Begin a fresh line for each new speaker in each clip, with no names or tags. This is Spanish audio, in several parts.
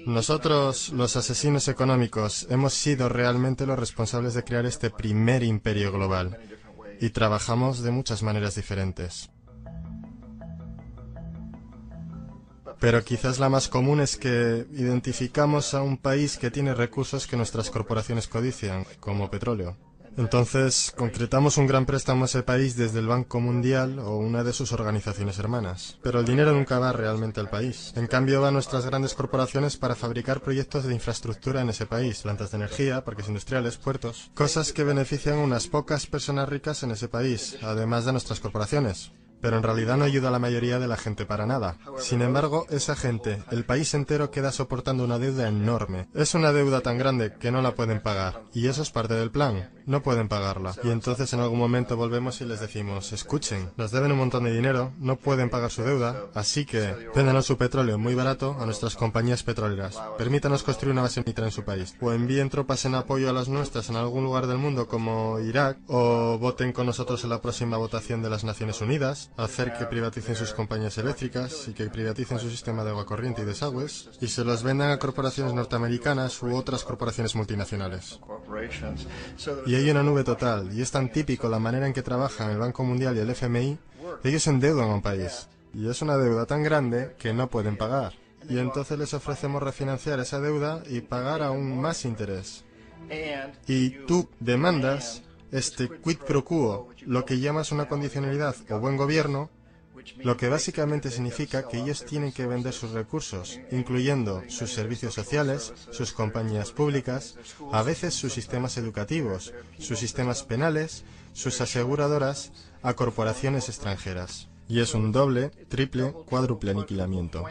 Nosotros, los asesinos económicos, hemos sido realmente los responsables de crear este primer imperio global, y trabajamos de muchas maneras diferentes. Pero quizás la más común es que identificamos a un país que tiene recursos que nuestras corporaciones codician, como petróleo. Entonces, concretamos un gran préstamo a ese país desde el Banco Mundial o una de sus organizaciones hermanas. Pero el dinero nunca va realmente al país. En cambio, va a nuestras grandes corporaciones para fabricar proyectos de infraestructura en ese país, plantas de energía, parques industriales, puertos, cosas que benefician a unas pocas personas ricas en ese país, además de nuestras corporaciones. Pero en realidad no ayuda a la mayoría de la gente para nada. Sin embargo, esa gente, el país entero, queda soportando una deuda enorme. Es una deuda tan grande que no la pueden pagar. Y eso es parte del plan. No pueden pagarla. Y entonces en algún momento volvemos y les decimos, escuchen, nos deben un montón de dinero, no pueden pagar su deuda, así que véndanos su petróleo muy barato a nuestras compañías petroleras. Permítanos construir una base militar en su país. O envíen tropas en apoyo a las nuestras en algún lugar del mundo como Irak, o voten con nosotros en la próxima votación de las Naciones Unidas, hacer que privaticen sus compañías eléctricas y que privaticen su sistema de agua corriente y desagües, y se los vendan a corporaciones norteamericanas u otras corporaciones multinacionales. Y hay una nube total, y es tan típico la manera en que trabajan el Banco Mundial y el FMI, ellos endeudan a un país, y es una deuda tan grande que no pueden pagar. Y entonces les ofrecemos refinanciar esa deuda y pagar aún más interés. Y tú demandas este quid pro quo, lo que llamas una condicionalidad o buen gobierno, lo que básicamente significa que ellos tienen que vender sus recursos, incluyendo sus servicios sociales, sus compañías públicas, a veces sus sistemas educativos, sus sistemas penales, sus aseguradoras, a corporaciones extranjeras. Y es un doble, triple, cuádruple aniquilamiento.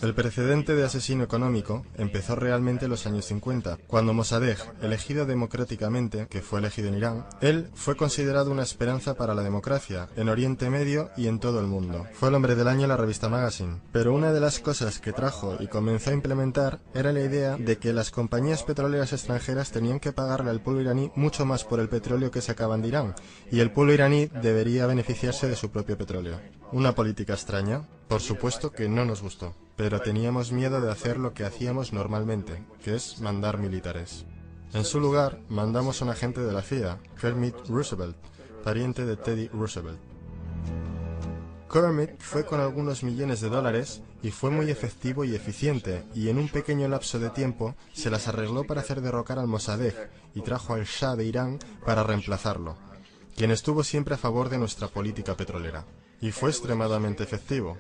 El precedente de asesino económico empezó realmente en los años 50, cuando Mossadegh, elegido democráticamente, que fue elegido en Irán, él fue considerado una esperanza para la democracia, en Oriente Medio y en todo el mundo. Fue el hombre del año en la revista Magazine. Pero una de las cosas que trajo y comenzó a implementar era la idea de que las compañías petroleras extranjeras tenían que pagarle al pueblo iraní mucho más por el petróleo que sacaban de Irán, y el pueblo iraní debería beneficiarse de su propio petróleo. Una política extraña, por supuesto que no nos gustó. Pero teníamos miedo de hacer lo que hacíamos normalmente, que es mandar militares. En su lugar, mandamos a un agente de la CIA, Kermit Roosevelt, pariente de Teddy Roosevelt. Kermit fue con algunos millones de dólares y fue muy efectivo y eficiente, y en un pequeño lapso de tiempo se las arregló para hacer derrocar al Mossadegh y trajo al Shah de Irán para reemplazarlo, quien estuvo siempre a favor de nuestra política petrolera. Y fue extremadamente efectivo.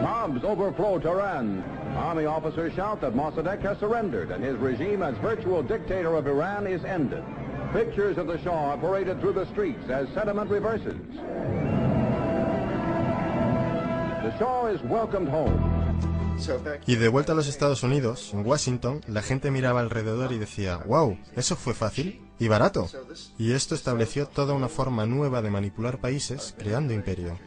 Bombs overflow Tehran. Army officers shout that Mossadegh has surrendered and his regime as virtual dictator of Iran is ended. Pictures of the Shah are paraded through the streets as sentiment reverses. The Shah is welcomed home.
Y de vuelta a los Estados Unidos, en Washington, la gente miraba alrededor y decía, wow, ¿eso fue fácil? Y barato. Y esto estableció toda una forma nueva de manipular países, creando imperio.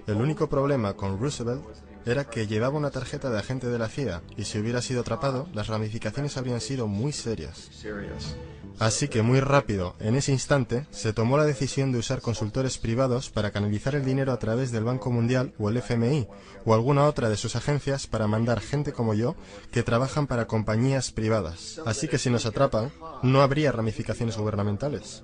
El único problema con Roosevelt era que llevaba una tarjeta de agente de la CIA, y si hubiera sido atrapado, las ramificaciones habrían sido muy serias. Así que muy rápido, en ese instante, se tomó la decisión de usar consultores privados para canalizar el dinero a través del Banco Mundial o el FMI, o alguna otra de sus agencias para mandar gente como yo, que trabajan para compañías privadas. Así que si nos atrapan, no habría ramificaciones gubernamentales.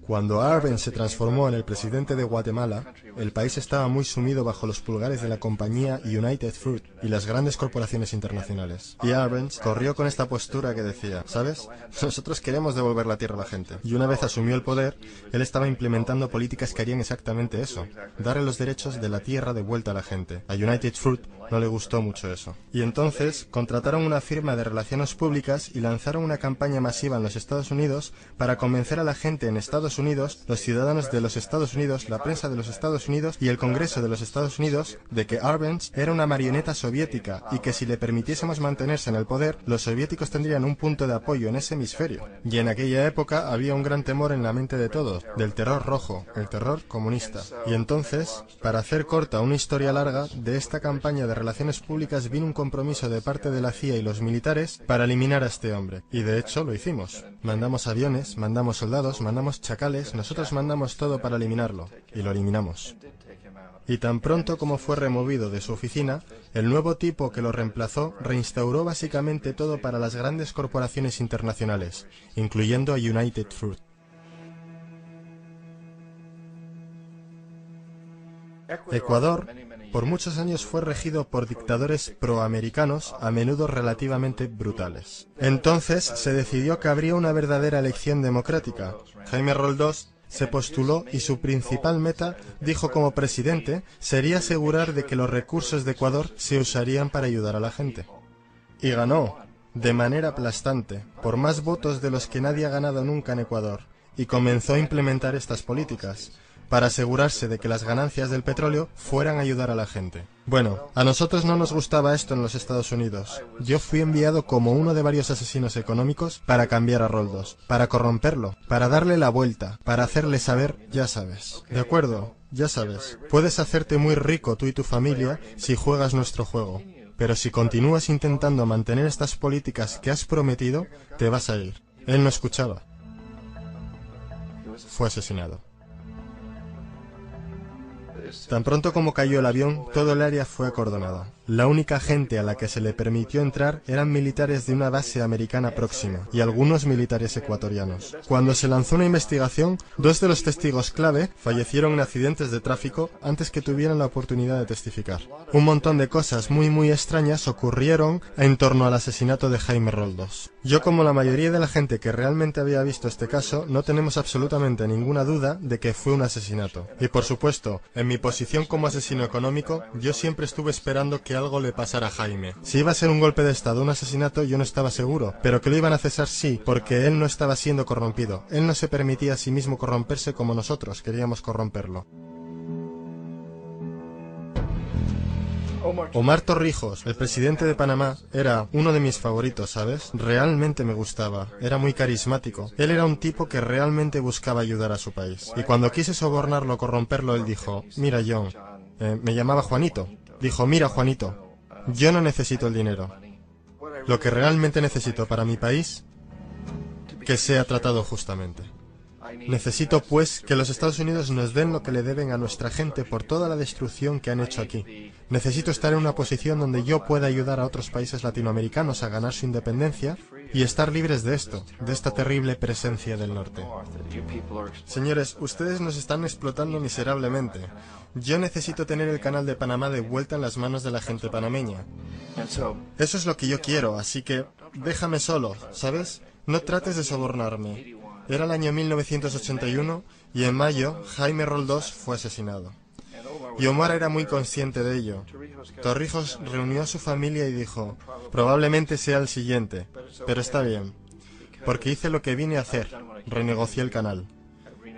Cuando Arbenz se transformó en el presidente de Guatemala, el país estaba muy sumido bajo los pulgares de la compañía United Fruit y las grandes corporaciones internacionales. Y Arbenz corrió con esta postura que decía, ¿sabes? Nosotros queremos devolver la tierra a la gente. Y una vez asumió el poder, él estaba implementando políticas que harían exactamente eso, darle los derechos de la tierra de vuelta a la gente. A United Fruit no le gustó mucho eso. Y entonces contrataron una firma de relaciones públicas y lanzaron una campaña masiva en los Estados Unidos para convencer a la gente en Estados Unidos, los ciudadanos de los Estados Unidos, la prensa de los Estados Estados Unidos y el Congreso de los Estados Unidos de que Arbenz era una marioneta soviética y que si le permitiésemos mantenerse en el poder, los soviéticos tendrían un punto de apoyo en ese hemisferio. Y en aquella época había un gran temor en la mente de todos, del terror rojo, el terror comunista. Y entonces, para hacer corta una historia larga, de esta campaña de relaciones públicas vino un compromiso de parte de la CIA y los militares para eliminar a este hombre. Y de hecho lo hicimos. Mandamos aviones, mandamos soldados, mandamos chacales, nosotros mandamos todo para eliminarlo. Y lo eliminamos. Y tan pronto como fue removido de su oficina, el nuevo tipo que lo reemplazó reinstauró básicamente todo para las grandes corporaciones internacionales, incluyendo a United Fruit. Ecuador, por muchos años fue regido por dictadores proamericanos, a menudo relativamente brutales. Entonces se decidió que habría una verdadera elección democrática. Jaime Roldós se postuló y su principal meta, dijo como presidente, sería asegurar de que los recursos de Ecuador se usarían para ayudar a la gente. Y ganó, de manera aplastante, por más votos de los que nadie ha ganado nunca en Ecuador, y comenzó a implementar estas políticas, para asegurarse de que las ganancias del petróleo fueran a ayudar a la gente. Bueno, a nosotros no nos gustaba esto en los Estados Unidos. Yo fui enviado como uno de varios asesinos económicos para cambiar a Roldós, para corromperlo, para darle la vuelta, para hacerle saber, ya sabes. ¿De acuerdo? Ya sabes. Puedes hacerte muy rico tú y tu familia si juegas nuestro juego. Pero si continúas intentando mantener estas políticas que has prometido, te vas a ir. Él no escuchaba. Fue asesinado. Tan pronto como cayó el avión, todo el área fue acordonada. La única gente a la que se le permitió entrar eran militares de una base americana próxima y algunos militares ecuatorianos. Cuando se lanzó una investigación, 2 de los testigos clave fallecieron en accidentes de tráfico antes que tuvieran la oportunidad de testificar. Un montón de cosas muy extrañas ocurrieron en torno al asesinato de Jaime Roldós. Yo, como la mayoría de la gente que realmente había visto este caso, no tenemos absolutamente ninguna duda de que fue un asesinato. Y por supuesto, en mi posición como asesino económico, yo siempre estuve esperando que algo le pasara a Jaime. Si iba a ser un golpe de estado o un asesinato, yo no estaba seguro, pero que lo iban a cesar sí, porque él no estaba siendo corrompido. Él no se permitía a sí mismo corromperse como nosotros queríamos corromperlo. Omar Torrijos, el presidente de Panamá, era uno de mis favoritos, ¿sabes? Realmente me gustaba, era muy carismático. Él era un tipo que realmente buscaba ayudar a su país. Y cuando quise sobornarlo o corromperlo, él dijo, mira John, me llamaba Juanito. Dijo, mira Juanito, yo no necesito el dinero. Lo que realmente necesito para mi país, que sea tratado justamente. Necesito, pues, que los Estados Unidos nos den lo que le deben a nuestra gente por toda la destrucción que han hecho aquí. Necesito estar en una posición donde yo pueda ayudar a otros países latinoamericanos a ganar su independencia y estar libres de esto, de esta terrible presencia del norte. Señores, ustedes nos están explotando miserablemente. Yo necesito tener el canal de Panamá de vuelta en las manos de la gente panameña. Eso es lo que yo quiero, así que déjame solo, ¿sabes? No trates de sobornarme. Era el año 1981 y en mayo Jaime Roldós fue asesinado. Y Omar era muy consciente de ello. Torrijos reunió a su familia y dijo, probablemente sea el siguiente, pero está bien, porque hice lo que vine a hacer, renegocié el canal.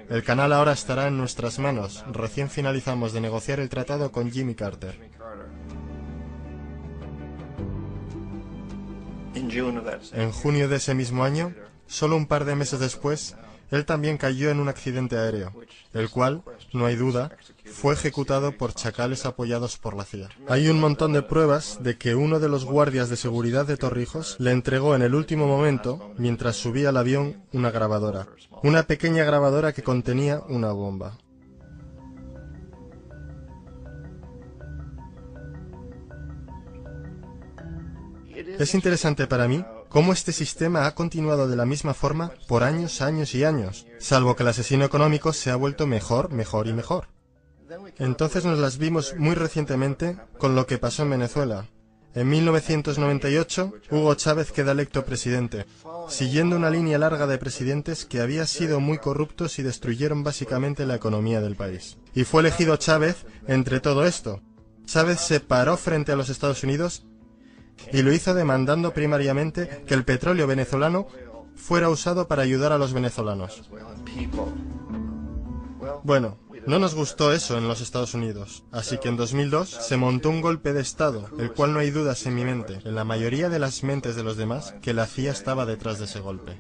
El canal ahora estará en nuestras manos, recién finalizamos de negociar el tratado con Jimmy Carter. En junio de ese mismo año, solo un par de meses después, él también cayó en un accidente aéreo, el cual, no hay duda, fue ejecutado por chacales apoyados por la CIA. Hay un montón de pruebas de que uno de los guardias de seguridad de Torrijos le entregó en el último momento, mientras subía al avión, una grabadora. Una pequeña grabadora que contenía una bomba. Es interesante para mí cómo este sistema ha continuado de la misma forma por años y años, salvo que el asesino económico se ha vuelto mejor y mejor. Entonces nos las vimos muy recientemente con lo que pasó en Venezuela. En 1998, Hugo Chávez queda electo presidente, siguiendo una línea larga de presidentes que había sido muy corruptos y destruyeron básicamente la economía del país. Y fue elegido Chávez entre todo esto. Chávez se paró frente a los Estados Unidos y lo hizo demandando primariamente que el petróleo venezolano fuera usado para ayudar a los venezolanos. Bueno, No nos gustó eso en los Estados Unidos, así que en 2002 se montó un golpe de Estado, el cual no hay dudas en mi mente, en la mayoría de las mentes de los demás, que la CIA estaba detrás de ese golpe.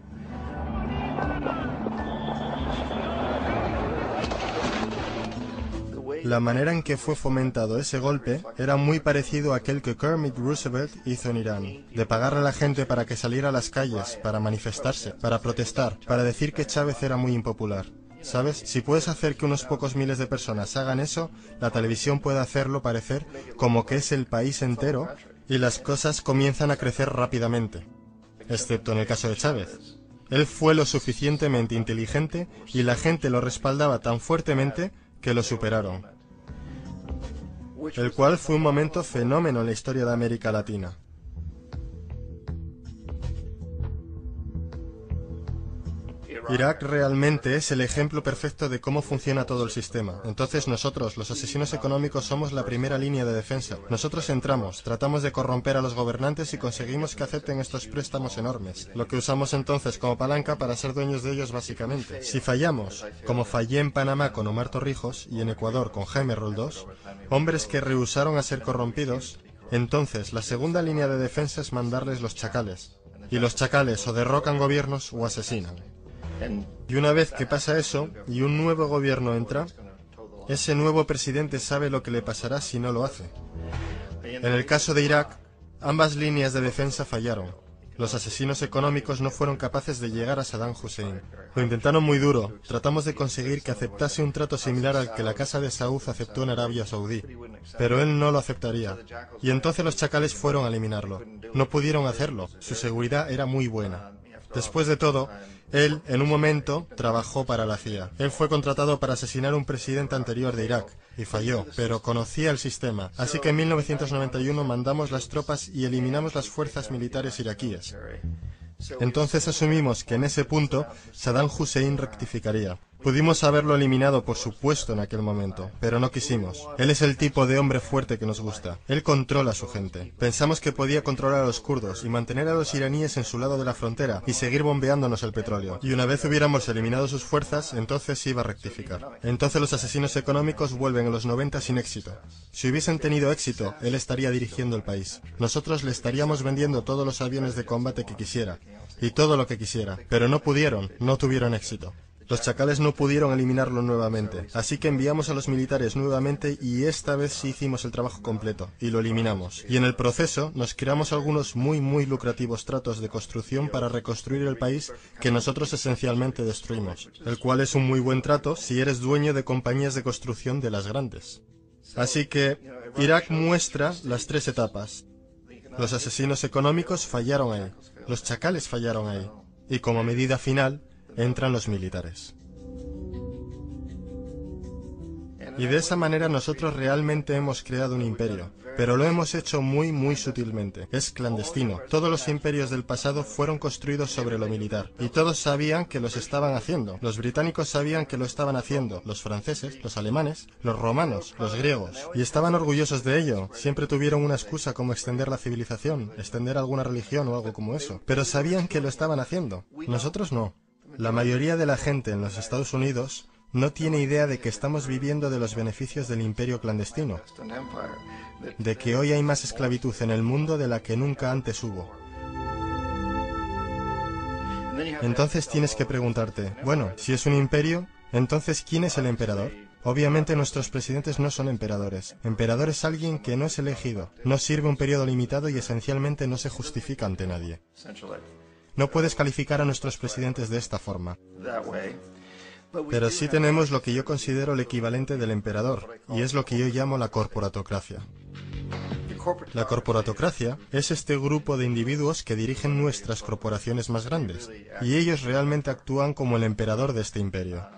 La manera en que fue fomentado ese golpe era muy parecido a aquel que Kermit Roosevelt hizo en Irán, de pagar a la gente para que saliera a las calles, para manifestarse, para protestar, para decir que Chávez era muy impopular. ¿Sabes? Si puedes hacer que unos pocos miles de personas hagan eso, la televisión puede hacerlo parecer como que es el país entero y las cosas comienzan a crecer rápidamente, excepto en el caso de Chávez. Él fue lo suficientemente inteligente y la gente lo respaldaba tan fuertemente que lo superaron, el cual fue un momento fenómeno en la historia de América Latina. Irak realmente es el ejemplo perfecto de cómo funciona todo el sistema. Entonces nosotros, los asesinos económicos, somos la primera línea de defensa. Nosotros entramos, tratamos de corromper a los gobernantes y conseguimos que acepten estos préstamos enormes, lo que usamos entonces como palanca para ser dueños de ellos básicamente. Si fallamos, como fallé en Panamá con Omar Torrijos y en Ecuador con Jaime Roldós, hombres que rehusaron a ser corrompidos, entonces la segunda línea de defensa es mandarles los chacales. Y los chacales o derrocan gobiernos o asesinan. Y una vez que pasa eso, y un nuevo gobierno entra, ese nuevo presidente sabe lo que le pasará si no lo hace. En el caso de Irak, ambas líneas de defensa fallaron. Los asesinos económicos no fueron capaces de llegar a Saddam Hussein. Lo intentaron muy duro. Tratamos de conseguir que aceptase un trato similar al que la Casa de Saud aceptó en Arabia Saudí. Pero él no lo aceptaría. Y entonces los chacales fueron a eliminarlo. No pudieron hacerlo. Su seguridad era muy buena. Después de todo, él, en un momento, trabajó para la CIA. Él fue contratado para asesinar a un presidente anterior de Irak, y falló, pero conocía el sistema. Así que en 1991 mandamos las tropas y eliminamos las fuerzas militares iraquíes. Entonces asumimos que en ese punto Saddam Hussein rectificaría. Pudimos haberlo eliminado, por supuesto, en aquel momento, pero no quisimos. Él es el tipo de hombre fuerte que nos gusta. Él controla a su gente. Pensamos que podía controlar a los kurdos y mantener a los iraníes en su lado de la frontera y seguir bombeándonos el petróleo. Y una vez hubiéramos eliminado sus fuerzas, entonces iba a rectificar. Entonces los asesinos económicos vuelven en los 90 sin éxito. Si hubiesen tenido éxito, él estaría dirigiendo el país. Nosotros le estaríamos vendiendo todos los aviones de combate que quisiera y todo lo que quisiera, pero no pudieron, no tuvieron éxito. Los chacales no pudieron eliminarlo nuevamente, así que enviamos a los militares nuevamente y esta vez sí hicimos el trabajo completo, y lo eliminamos. Y en el proceso nos creamos algunos muy lucrativos tratos de construcción para reconstruir el país que nosotros esencialmente destruimos, el cual es un muy buen trato si eres dueño de compañías de construcción de las grandes. Así que Irak muestra las tres etapas. Los asesinos económicos fallaron ahí, los chacales fallaron ahí, y como medida final, entran los militares. Y de esa manera nosotros realmente hemos creado un imperio, pero lo hemos hecho muy sutilmente. Es clandestino. Todos los imperios del pasado fueron construidos sobre lo militar, y todos sabían que los estaban haciendo. Los británicos sabían que lo estaban haciendo, los franceses, los alemanes, los romanos, los griegos, y estaban orgullosos de ello. Siempre tuvieron una excusa como extender la civilización, extender alguna religión o algo como eso, pero sabían que lo estaban haciendo. Nosotros no. La mayoría de la gente en los Estados Unidos no tiene idea de que estamos viviendo de los beneficios del imperio clandestino, de que hoy hay más esclavitud en el mundo de la que nunca antes hubo. Entonces tienes que preguntarte, bueno, si es un imperio, entonces ¿quién es el emperador? Obviamente nuestros presidentes no son emperadores. Emperador es alguien que no es elegido, no sirve un periodo limitado y esencialmente no se justifica ante nadie. No puedes calificar a nuestros presidentes de esta forma. Pero sí tenemos lo que yo considero el equivalente del emperador, y es lo que yo llamo la corporatocracia. La corporatocracia es este grupo de individuos que dirigen nuestras corporaciones más grandes, y ellos realmente actúan como el emperador de este imperio.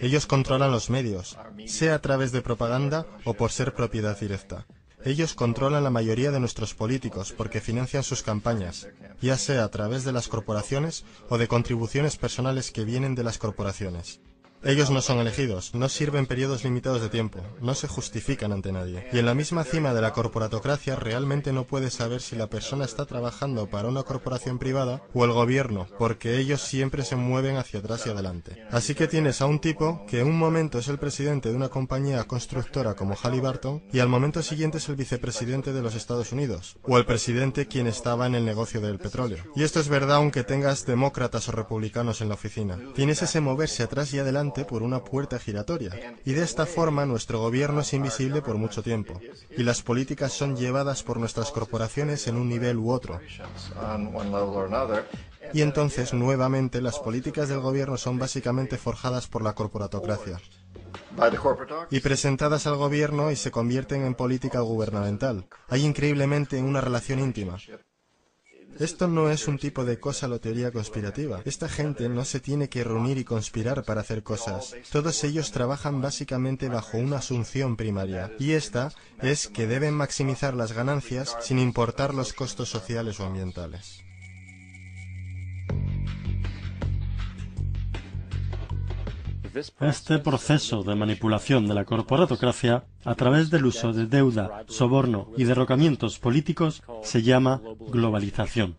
Ellos controlan los medios, sea a través de propaganda o por ser propiedad directa. Ellos controlan la mayoría de nuestros políticos porque financian sus campañas, ya sea a través de las corporaciones o de contribuciones personales que vienen de las corporaciones. Ellos no son elegidos, no sirven periodos limitados de tiempo, no se justifican ante nadie. Y en la misma cima de la corporatocracia realmente no puedes saber si la persona está trabajando para una corporación privada o el gobierno, porque ellos siempre se mueven hacia atrás y adelante. Así que tienes a un tipo que en un momento es el presidente de una compañía constructora como Halliburton y al momento siguiente es el vicepresidente de los Estados Unidos, o el presidente quien estaba en el negocio del petróleo. Y esto es verdad aunque tengas demócratas o republicanos en la oficina. Tienes ese moverse atrás y adelante por una puerta giratoria. Y de esta forma nuestro gobierno es invisible por mucho tiempo. Y las políticas son llevadas por nuestras corporaciones en un nivel u otro. Y entonces, nuevamente, las políticas del gobierno son básicamente forjadas por la corporatocracia. Y presentadas al gobierno y se convierten en política gubernamental. Hay increíblemente una relación íntima. Esto no es un tipo de cosa o teoría conspirativa. Esta gente no se tiene que reunir y conspirar para hacer cosas. Todos ellos trabajan básicamente bajo una asunción primaria, y esta es que deben maximizar las ganancias sin importar los costos sociales o ambientales.
Este proceso de manipulación de la corporatocracia a través del uso de deuda, soborno y derrocamientos políticos se llama globalización.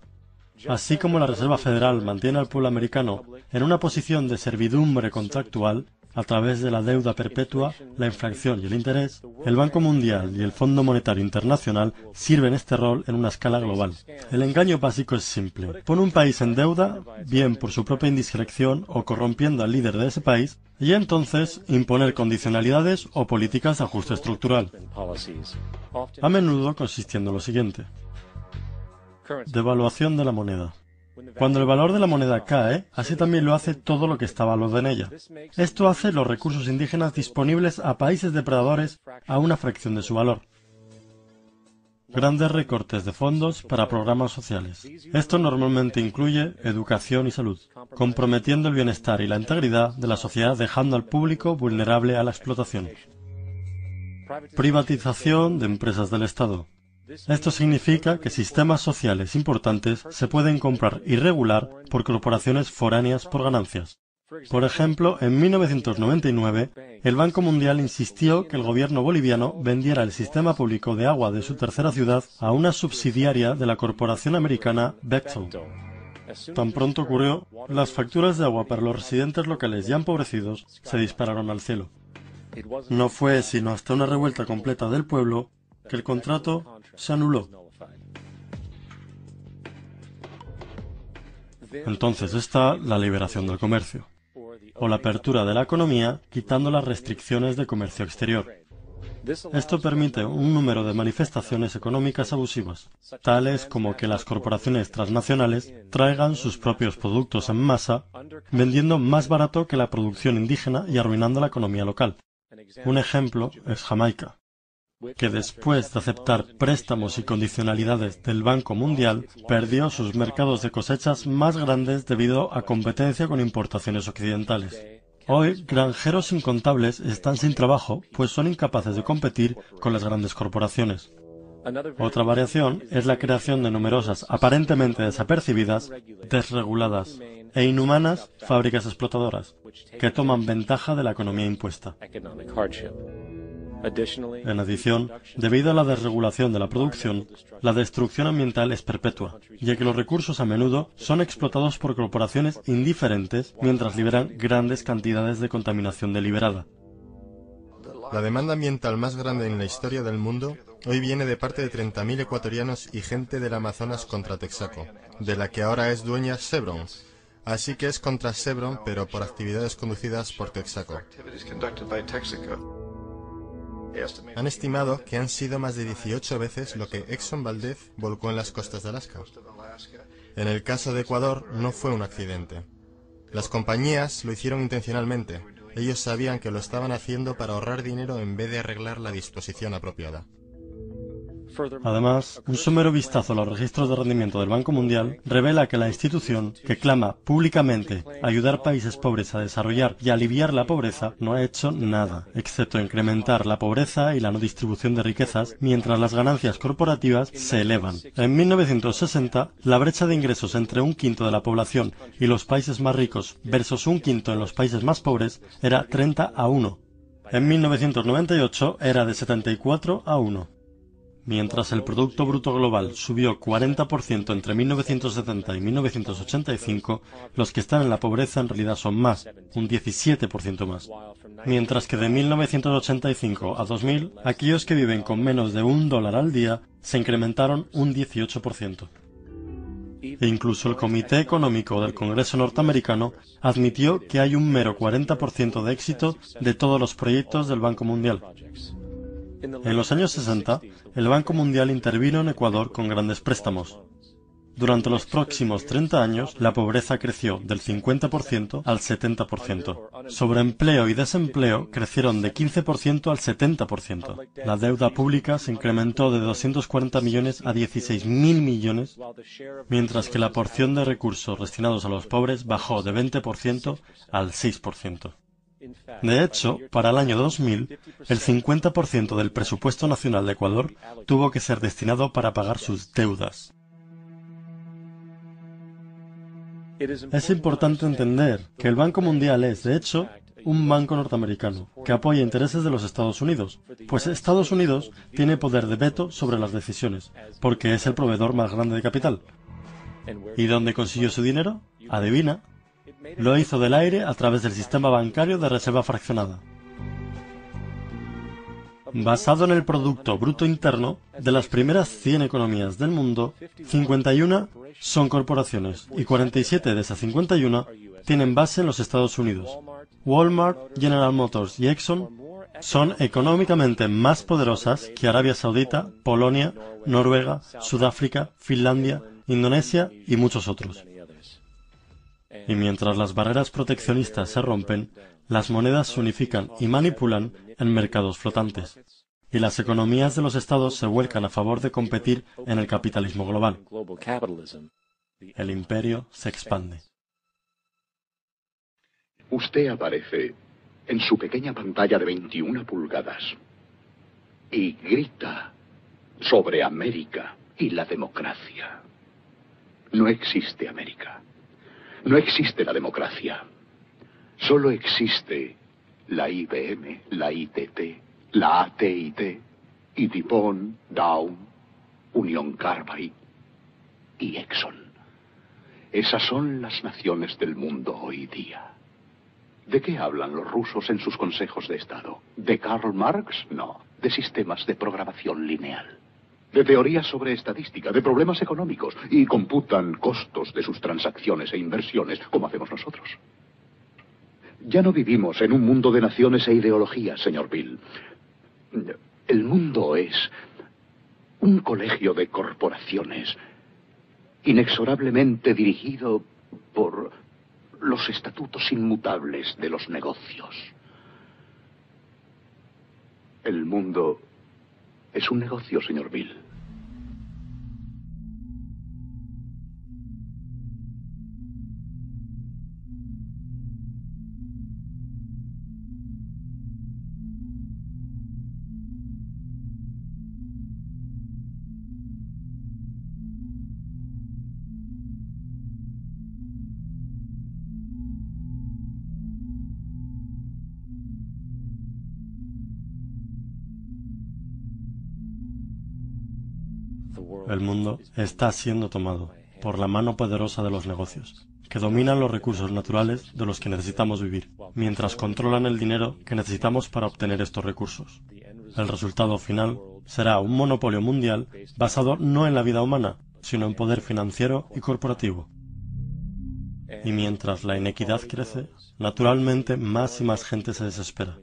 Así como la Reserva Federal mantiene al pueblo americano en una posición de servidumbre contractual a través de la deuda perpetua, la inflación y el interés, el Banco Mundial y el Fondo Monetario Internacional sirven este rol en una escala global. El engaño básico es simple. Pone un país en deuda, bien por su propia indiscreción o corrompiendo al líder de ese país, y entonces imponer condicionalidades o políticas de ajuste estructural. A menudo consistiendo en lo siguiente. Devaluación de la moneda. Cuando el valor de la moneda cae, así también lo hace todo lo que está valuado en ella. Esto hace los recursos indígenas disponibles a países depredadores a una fracción de su valor. Grandes recortes de fondos para programas sociales. Esto normalmente incluye educación y salud, comprometiendo el bienestar y la integridad de la sociedad, dejando al público vulnerable a la explotación. Privatización de empresas del Estado. Esto significa que sistemas sociales importantes se pueden comprar y regular por corporaciones foráneas por ganancias. Por ejemplo, en 1999, el Banco Mundial insistió que el gobierno boliviano vendiera el sistema público de agua de su tercera ciudad a una subsidiaria de la corporación americana Bechtel. Tan pronto ocurrió, las facturas de agua para los residentes locales ya empobrecidos se dispararon al cielo. No fue sino hasta una revuelta completa del pueblo que el contrato se anuló. Entonces está la liberación del comercio, o la apertura de la economía quitando las restricciones de comercio exterior. Esto permite un número de manifestaciones económicas abusivas, tales como que las corporaciones transnacionales traigan sus propios productos en masa, vendiendo más barato que la producción indígena y arruinando la economía local. Un ejemplo es Jamaica, que después de aceptar préstamos y condicionalidades del Banco Mundial, perdió sus mercados de cosechas más grandes debido a competencia con importaciones occidentales. Hoy, granjeros incontables están sin trabajo, pues son incapaces de competir con las grandes corporaciones. Otra variación es la creación de numerosas, aparentemente desapercibidas, desreguladas e inhumanas fábricas explotadoras, que toman ventaja de la economía impuesta. En adición, debido a la desregulación de la producción, la destrucción ambiental es perpetua, ya que los recursos a menudo son explotados por corporaciones indiferentes mientras liberan grandes cantidades de contaminación deliberada.
La demanda ambiental más grande en la historia del mundo hoy viene de parte de 30.000 ecuatorianos y gente del Amazonas contra Texaco, de la que ahora es dueña Chevron. Así que es contra Chevron, pero por actividades conducidas por Texaco. Han estimado que han sido más de 18 veces lo que Exxon Valdez volcó en las costas de Alaska. En el caso de Ecuador no fue un accidente. Las compañías lo hicieron intencionalmente. Ellos sabían que lo estaban haciendo para ahorrar dinero en vez de arreglar la disposición apropiada.
Además, un somero vistazo a los registros de rendimiento del Banco Mundial revela que la institución, que clama públicamente ayudar a países pobres a desarrollar y aliviar la pobreza, no ha hecho nada, excepto incrementar la pobreza y la no distribución de riquezas, mientras las ganancias corporativas se elevan. En 1960, la brecha de ingresos entre un quinto de la población y los países más ricos versus un quinto en los países más pobres era 30-1. En 1998 era de 74-1. Mientras el Producto Bruto Global subió 40% entre 1970 y 1985, los que están en la pobreza en realidad son más, un 17% más. Mientras que de 1985 a 2000, aquellos que viven con menos de $1 al día se incrementaron un 18%. E incluso el Comité Económico del Congreso norteamericano admitió que hay un mero 40% de éxito de todos los proyectos del Banco Mundial. En los años 60, el Banco Mundial intervino en Ecuador con grandes préstamos. Durante los próximos 30 años, la pobreza creció del 50% al 70%. Sobreempleo y desempleo crecieron de 15% al 70%. La deuda pública se incrementó de 240 millones a 16.000 millones, mientras que la porción de recursos destinados a los pobres bajó de 20% al 6%. De hecho, para el año 2000, el 50% del presupuesto nacional de Ecuador tuvo que ser destinado para pagar sus deudas. Es importante entender que el Banco Mundial es, de hecho, un banco norteamericano que apoya intereses de los Estados Unidos, pues Estados Unidos tiene poder de veto sobre las decisiones, porque es el proveedor más grande de capital. ¿Y dónde consiguió su dinero? Adivina. Lo hizo del aire a través del sistema bancario de reserva fraccionada. Basado en el Producto Bruto Interno, de las primeras 100 economías del mundo, 51 son corporaciones y 47 de esas 51 tienen base en los Estados Unidos. Walmart, General Motors y Exxon son económicamente más poderosas que Arabia Saudita, Polonia, Noruega, Sudáfrica, Finlandia, Indonesia y muchos otros. Y mientras las barreras proteccionistas se rompen, las monedas se unifican y manipulan en mercados flotantes, y las economías de los estados se vuelcan a favor de competir en el capitalismo global. El imperio se expande.
Usted aparece en su pequeña pantalla de 21 pulgadas y grita sobre América y la democracia. No existe América. No existe la democracia. Solo existe la IBM, la ITT, la AT&T, y DuPont, Dow, Union Carbide y Exxon. Esas son las naciones del mundo hoy día. ¿De qué hablan los rusos en sus consejos de Estado? ¿De Karl Marx? No. De sistemas de programación lineal. De teorías sobre estadística, de problemas económicos, y computan costos de sus transacciones e inversiones, como hacemos nosotros. Ya no vivimos en un mundo de naciones e ideologías, señor Bill. El mundo es un colegio de corporaciones, inexorablemente dirigido por los estatutos inmutables de los negocios. El mundo es un negocio, señor Bill.
El mundo está siendo tomado por la mano poderosa de los negocios, que dominan los recursos naturales de los que necesitamos vivir, mientras controlan el dinero que necesitamos para obtener estos recursos. El resultado final será un monopolio mundial basado no en la vida humana, sino en poder financiero y corporativo. Y mientras la inequidad crece, naturalmente más y más gente se desespera.